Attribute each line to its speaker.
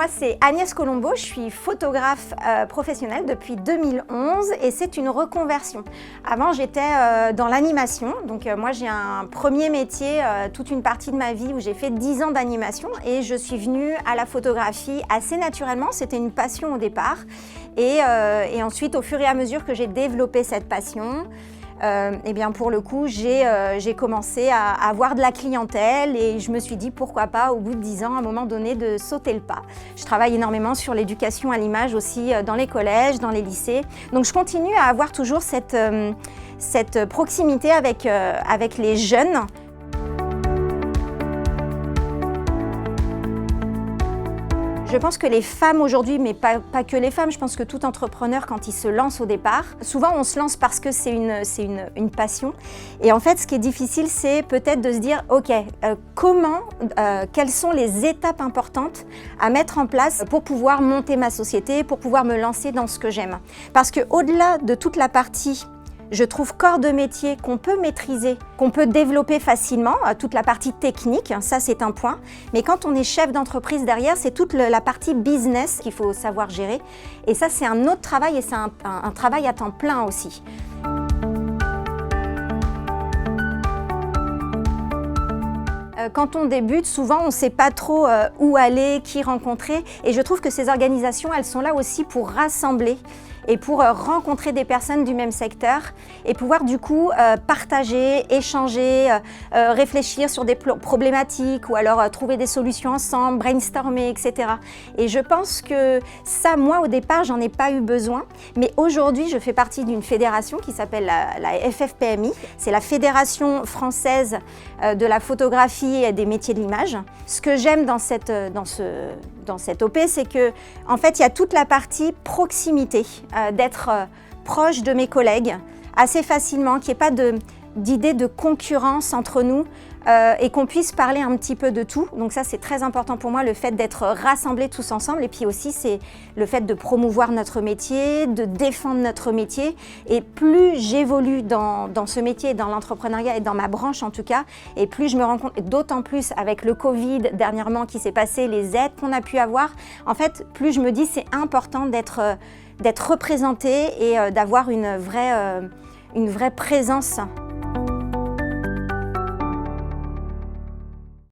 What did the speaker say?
Speaker 1: Moi, c'est Agnès Colombo, je suis photographe professionnelle depuis 2011 et c'est une reconversion. Avant, j'étais dans l'animation, donc moi j'ai un premier métier, toute une partie de ma vie où j'ai fait 10 ans d'animation et je suis venue à la photographie assez naturellement, c'était une passion au départ et ensuite au fur et à mesure que j'ai développé cette passion, eh bien pour le coup, j'ai commencé à avoir de la clientèle et je me suis dit pourquoi pas au bout de 10 ans, à un moment donné, de sauter le pas. Je travaille énormément sur l'éducation à l'image aussi dans les collèges, dans les lycées. Donc je continue à avoir toujours cette proximité avec les jeunes. Je pense que les femmes aujourd'hui, mais pas que les femmes, je pense que tout entrepreneur quand il se lance au départ, souvent on se lance parce que c'est une passion. Et en fait, ce qui est difficile, c'est peut-être de se dire, ok, quelles sont les étapes importantes à mettre en place pour pouvoir monter ma société, pour pouvoir me lancer dans ce que j'aime. Parce qu'au-delà de toute la partie je trouve corps de métier qu'on peut maîtriser, qu'on peut développer facilement, toute la partie technique, ça c'est un point. Mais quand on est chef d'entreprise derrière, c'est toute la partie business qu'il faut savoir gérer. Et ça c'est un autre travail et c'est un travail à temps plein aussi. Quand on débute, souvent on ne sait pas trop où aller, qui rencontrer. Et je trouve que ces organisations, elles sont là aussi pour rassembler et pour rencontrer des personnes du même secteur et pouvoir du coup partager, échanger, réfléchir sur des problématiques ou alors trouver des solutions ensemble, brainstormer, etc. Et je pense que ça, moi au départ, j'en ai pas eu besoin. Mais aujourd'hui, je fais partie d'une fédération qui s'appelle la FFPMI. C'est la Fédération française de la photographie et des métiers de l'image. Ce que j'aime dans cette OP, c'est que en fait, il y a toute la partie proximité, d'être proche de mes collègues assez facilement, qu'il n'y ait pas d'idée de concurrence entre nous et qu'on puisse parler un petit peu de tout. Donc ça, c'est très important pour moi, le fait d'être rassemblés tous ensemble. Et puis aussi, c'est le fait de promouvoir notre métier, de défendre notre métier. Et plus j'évolue dans ce métier, dans l'entrepreneuriat et dans ma branche en tout cas, et plus je me rends compte, d'autant plus avec le Covid dernièrement qui s'est passé, les aides qu'on a pu avoir, en fait, plus je me dis c'est important d'être représentée et d'avoir une vraie présence.